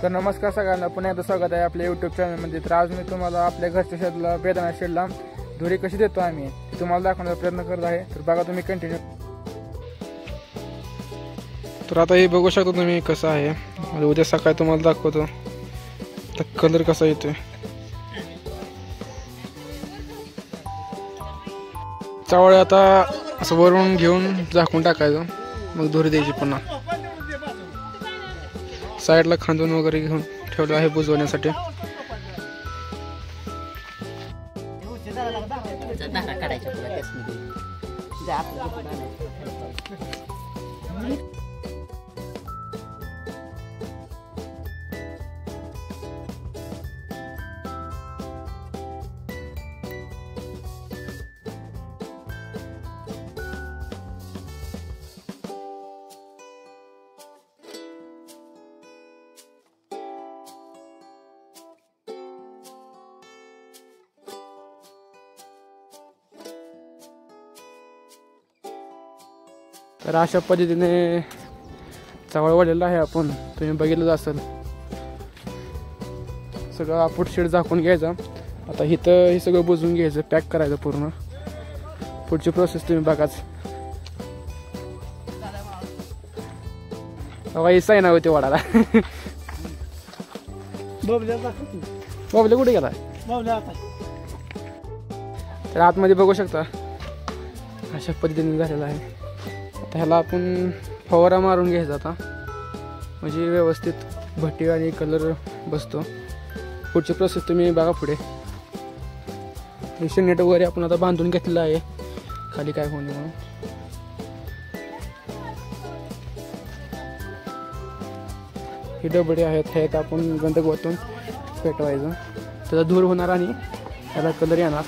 तर नमस्कार सगळ्यांना, पुन्हा एकदा स्वागत आहे आपल्या यूट्यूब चॅनलमध्ये। तर आज मी तुम्हाला आपल्या घरच्या शेडला बेदाणा शेडला धुरी कशी देतो आम्ही ते तुम्हाला दाखवण्याचा प्रयत्न करत आहे। तर बघा तुम्ही कंटिन्यू। तर आता हे बघू शकता तुम्ही कसं आहे। उद्या सकाळी तुम्हाला दाखवतो तर कलर कसा येतोय। चावळ आता असं वरून घेऊन झाकून टाकायचं, मग धुरी द्यायची। पुन्हा साईडला खांदून वगैरे घेऊन ठेवलं आहे बुजवण्यासाठी। तर अशा पद्धतीने चावळ वाढलेला आहे, आपण तुम्ही बघितलं असेल। सगळं आपूट शेड झाकून घ्यायचा। आता इथं हे सगळं बुजवून घ्यायचं, पॅक करायचं पूर्ण। पुढची प्रोसेस तुम्ही बघाच। इसा ना होते वाडाला बाबले कुठे गेला? तर आतमध्ये बघू शकता अशा पद्धतीने झालेला आहे। आता ह्याला आपण फवारा मारून घ्यायचा आता, म्हणजे व्यवस्थित भट्टी आणि कलर बसतो। पुढची प्रोसेस तुम्ही बघा पुढे। नेट वगैरे आपण आता बांधून घेतलेलं आहे, खाली काय होऊ नये म्हणून। ही डबडे आहेत, ह्यात आपण गंधक वतून पेटवायचं, त्याचा धूर होणार आणि त्याला कलर येणार।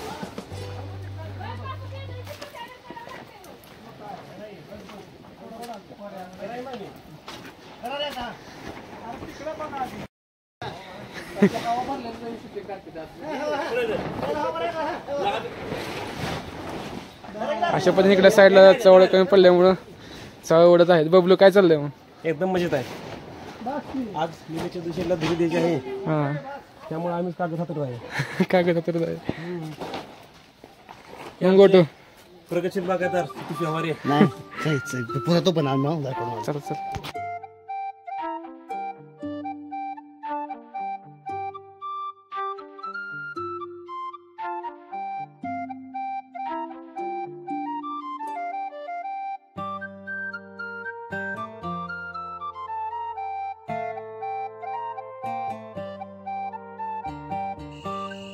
अशा पद्धतीने इकडे साईडला चवळ कमी पडल्यामुळं चवळ उडत आहेत। बबलू काय चाललंय मग? एकदम मजेत आहे। आज निवेच्या दिवशीला धुरी द्यायची आहे, हां, त्यामुळे आम्ही कागद हातात आहे। कागद हातात आहे। मग गोटू प्रगतशील बागायतदार तुझी हवारी नाही पुरा तो पण आम्ही दाखवणार। चल चल।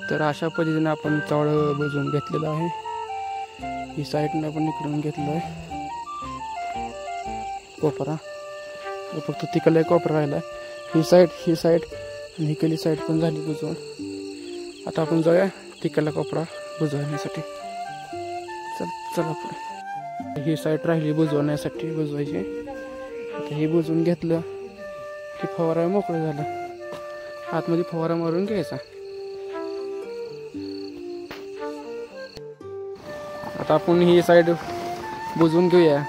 तर अशा पद्धतीने आपण चवळ बुजवून घेतलेलं आहे। ही साईडने आपण इकडून घेतलं आहे कोपरा, फक्त तिकडला कोपरा राहिला। ही साईड आणि इकडली साईड पण झाली बुजवून। आता आपण जाऊया तिकडला कोपरा बुजवण्यासाठी। चला पुढे। ही साईड राहिली बुजवण्यासाठी, बुजवायची। आता हे बुजवून घेतलं की फवारा मोकळं झालं, आतमध्ये फवारा मारून घ्यायचा। आता आपण ही साईड बुजवून घेऊया।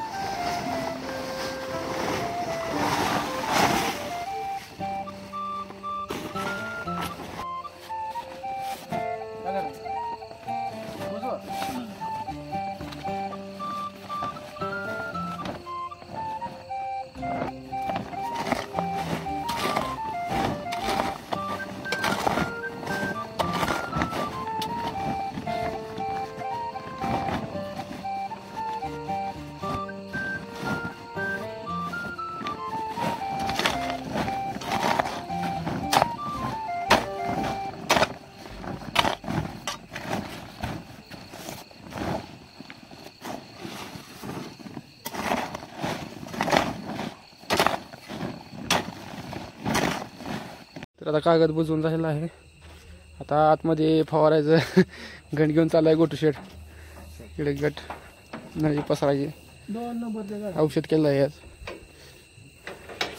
तर आता कागद बुजवून झालेला आहे। आता आतमध्ये फवारायचं गण घेऊन चाललाय गोटू शेड। इकडे गट नळी पसरायची, 2 नंबर औषध केलं आहे आज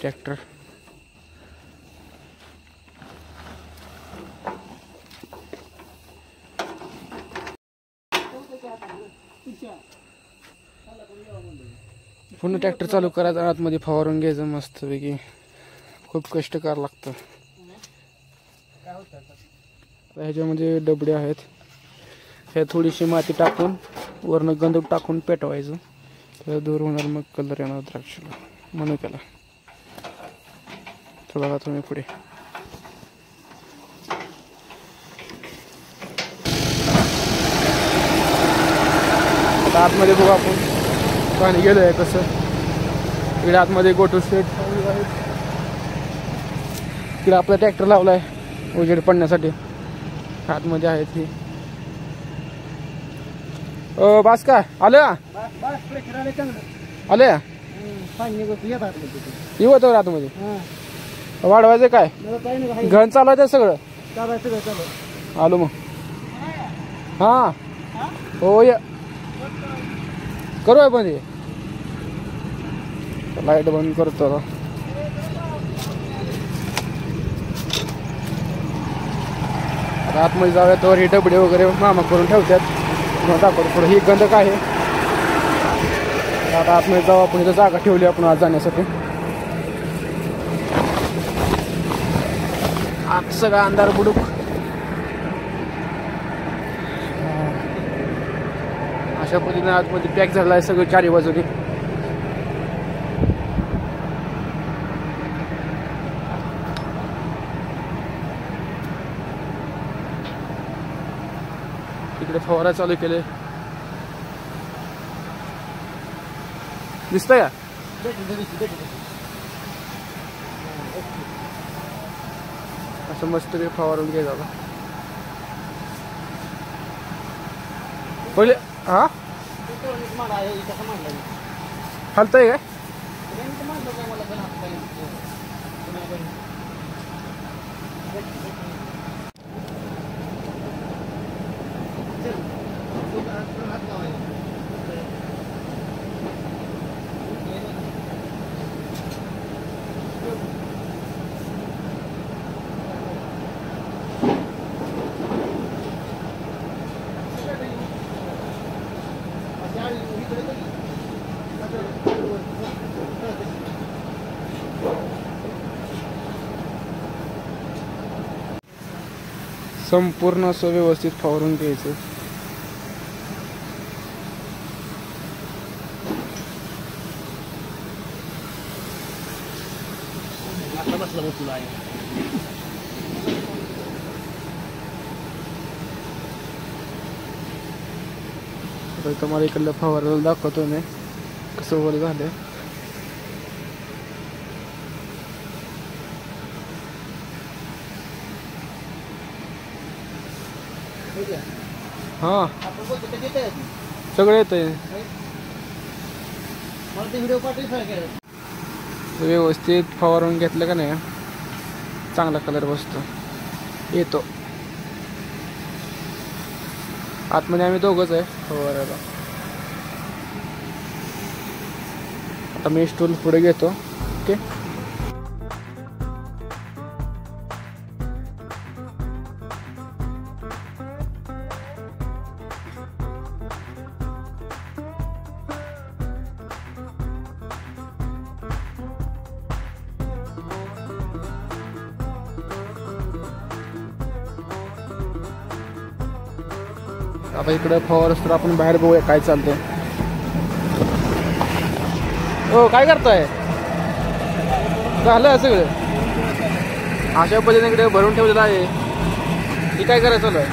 ट्रॅक्टर। पुन्हा ट्रॅक्टर चालू करायचा, आतमध्ये फवारून घ्यायचं मस्तपैकी। खूप कष्ट करावं लागतं। ह्याच्यामध्ये डबडे आहेत. ह्या थोडीशी माती टाकून वरनं गंध टाकून पेटवायचं. तर दूर होणार, मग कलर येणार द्राक्षाला म्हणून त्याला. तर बघा तुम्ही पुढे आतमध्ये बघू आपण पाणी गेलं आहे कसं. इकडे आतमध्ये गोटू सेट इकडे आपला ट्रॅक्टर लावला आहे उजेड पडण्यासाठी. आतमध्ये आहेत ही. बास का आलं आलं येऊ होतं आतमध्ये वाढवायचं काय घन चालवायचं सगळं. आलो मग. हां हो या करू आहे बंद. लाईट बंद करतो. आतमध्ये जाऊया तर हे डबडे वगैरे मामा करून ठेवतात. मग दाखवतो पुढे ही गंध काय आहे. आता आतमध्ये जाऊ आपण. इथं जागा ठेवली आपण आज जाण्यासाठी. आत सगळा अंधार बुडूक. अशा पद्धतीने आतमध्ये पॅक झाला आहे सगळं चारी बाजूने. इकडे फवारा चालू केले दिसतंय का. असं मस्त फवारून घ्यायचं पहिले. हा हलतंय काय. संपूर्ण असं व्यवस्थित फवारून घ्यायचं. तुम्हाला इकडलं फवाराला दाखवतो मी कसं वर झालं. हा सगळं येतंय. व्यवस्थित फवारून घेतलं का नाही चांगला कलर बसतो येतो. आतमध्ये आम्ही दोघंच आहे फवारायला. आता मी स्टूल पुढे घेतो. ओके आता इकडे फवारस तर आपण बाहेर बघूया काय चालतंय. हो काय करताय. झालं सगळं अशा पद्धतीने इकडे भरून ठेवलेलं आहे. ही काय करायचं चालू आहे.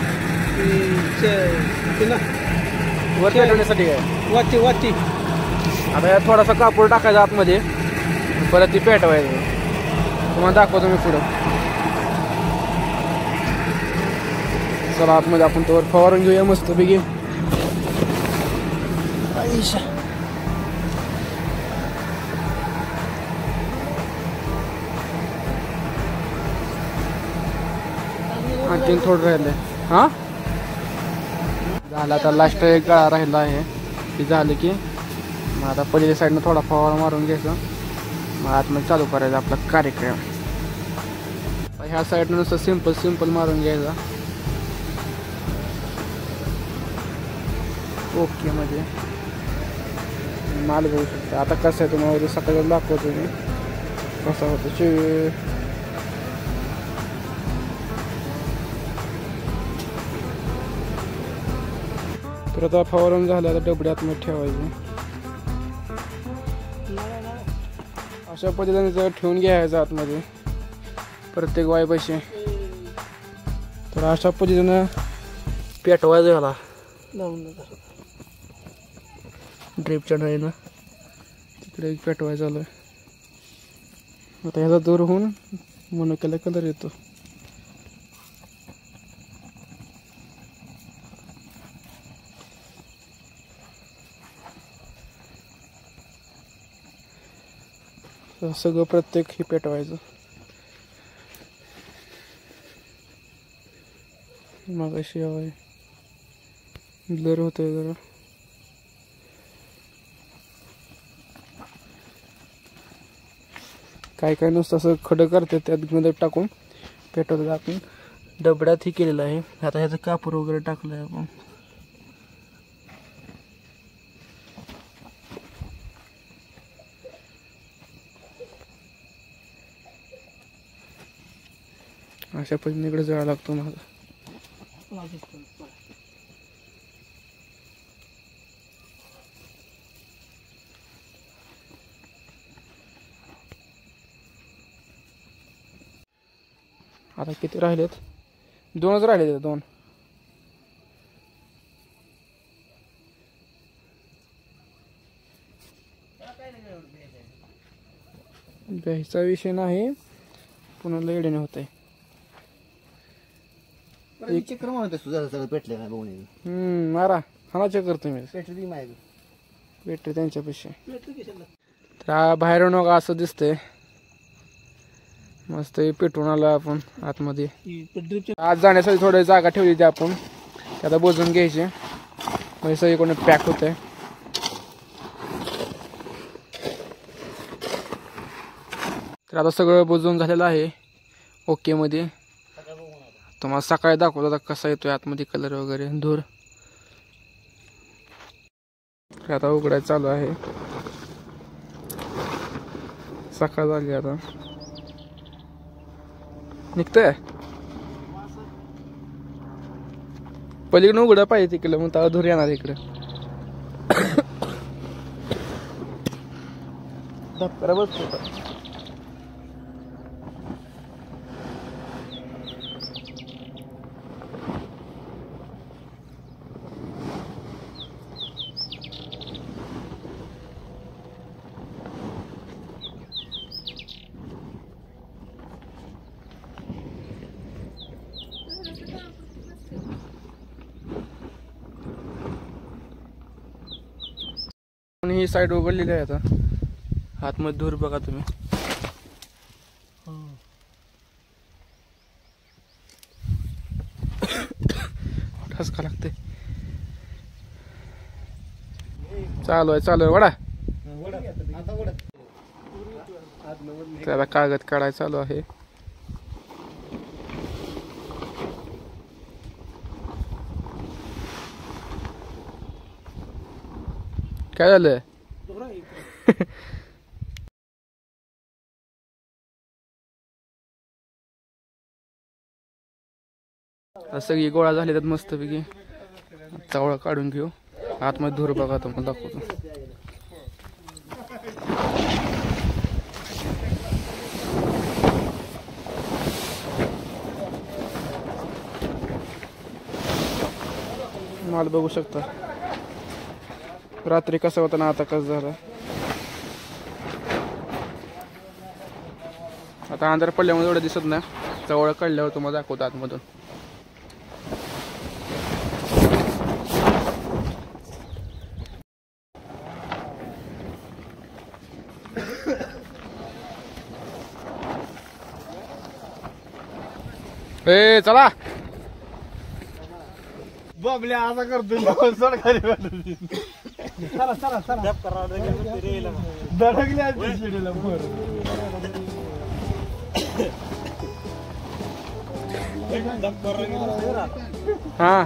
वर पेटवण्यासाठी काय वाची. आता यात थोडासा कापूर टाकायचा आतमध्ये परत ती पेटवायचं. तुम्हाला दाखवतो मी पुढं. चला आतमध्ये आपण तोवर फवारून घेऊया मस्त पैकी. आणखीन थोडं राहिलंय. हा झालं आता लास्ट एक गळा राहिला आहे. ते झालं की मग आता पहिल्या साईडनं थोडा फवारा मारून घ्यायचा. मग आतमध्ये चालू करायचा आपला कार्यक्रम. ह्या साईडनं नुसतं सिंपल मारून घ्यायचा. ओके मध्ये माल घेऊ शकतो. आता कसं आहे तुम्हाला सकाळी दाखवतो मी कसं होतं. तर आता फवारून झालं, आता डबड्यात मध्ये ठेवायचं. अशा पद्धतीने जर ठेवून घ्यायचं आतमध्ये प्रत्येक वायपाशी. तर अशा पद्धतीनं पेटवायचं याला ड्रिपच्या नळीनं. तिकडे पेटवायचं झालं. आता ह्याचा दूर होऊन मनुक्याला कलर येतो. सगळं प्रत्येक हे पेटवायचं. मग अशी हवाय ब्लर होतोय जरा. काय काय नुसतं असं खडं करते त्यात मध्ये टाकून पेटवतात. आपण डबड्यात ही केलेलं आहे. आता ह्याचं कापूर वगैरे टाकलंय आपण. अशा पद्धतीने इकडे जाळा लागतो माझा. आता किती राहिलेत? 2च राहिलेत. 2. ब्यायचा विषय नाही, पुन्हा लेडीने होत आहे. चक्कर म्हणते सुद्धा सगळं पेटले नाही बघून. मारा हा चक्कर तुम्ही पेटली माहिती भेटते त्यांच्यापेक्षा. तर हा बाहेरून बघा असं दिसतंय. मस्त पेटवून आला आपण आतमध्ये. आज जाण्यासाठी थोडी जागा ठेवली होती आपण. आता बोजून घ्यायचे म्हणजे सगळी कोणी पॅक होत आहे. तर आता सगळं बोजून झालेलं आहे ओके मध्ये. तुम्हाला सकाळी दाखवतो आता कसा येतोय आतमध्ये कलर वगैरे धूर. आता उघडायचं चालू आहे. सकाळ झाली आता. निघतंय पलीकडून उघडा पाहिजे तिकडं, मग त्याला धूर येणार इकडं. बरोबर. ही साईड उघडलेली आहे. आता आतमध्ये धूर बघा तुम्ही. ठसका लागते. चालू आहे वडा. त्याला कागद काढायला चालू आहे. काय झालं? सगळी गोळा झाली त्यात मस्तपैकी. चावळा काढून घेऊ. आतमध्ये धूर बघा तुम्हाला दाखवतो. माल बघू शकता. रात्री कसं होतं ना आता कसं झालं. आता अंधार पडल्यामुळे एवढं दिसत नाही. चवळ काढल्यावर तुम्हाला दाखवतो आतमधून. ए चला बाबल्या असा करतो सरकारी हा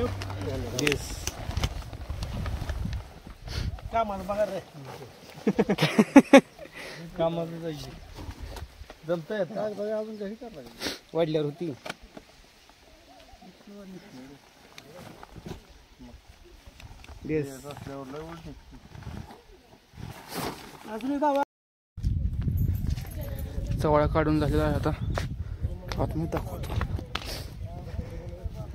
येस कामाला बघा रे कामाला जायची जमतंय अजून काही करणार वाढल्यावर होती येस अजून बाबा चवळा काढून झालेला आहे आता मी दाखवतो.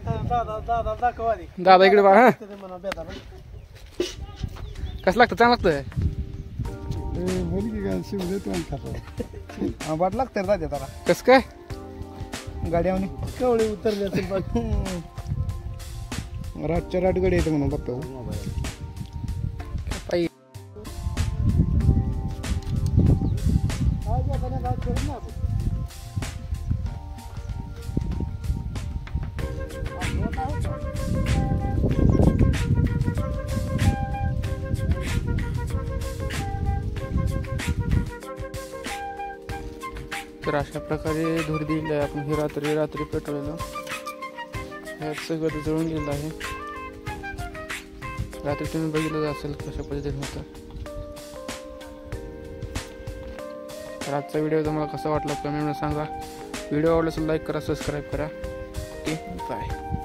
दादा दाखव आधी दादा इकडे बा. हा म्हणा बेदाना कसं लागतं? चांगलं लागतंय. वाट लागतं रे दादा त्याला कसं काय? गाड्यावर कवळी उतरली असेल बघ रातच्या रात गाडी येते म्हणून बघतो पायी. तर अशा प्रकारे धूर दिलेला आहे आपण. हे रात्री पेटवलेलं ह्यात सगळं जळून गेलेलं आहे. रात्री तुम्ही बघितलं असेल कशा पद्धतीने होतं. तर आजचा व्हिडिओ तुम्हाला कसा वाटला कमेंटमध्ये सांगा. व्हिडिओ आवडला असेल लाईक करा, सबस्क्राईब करा. Okay bye.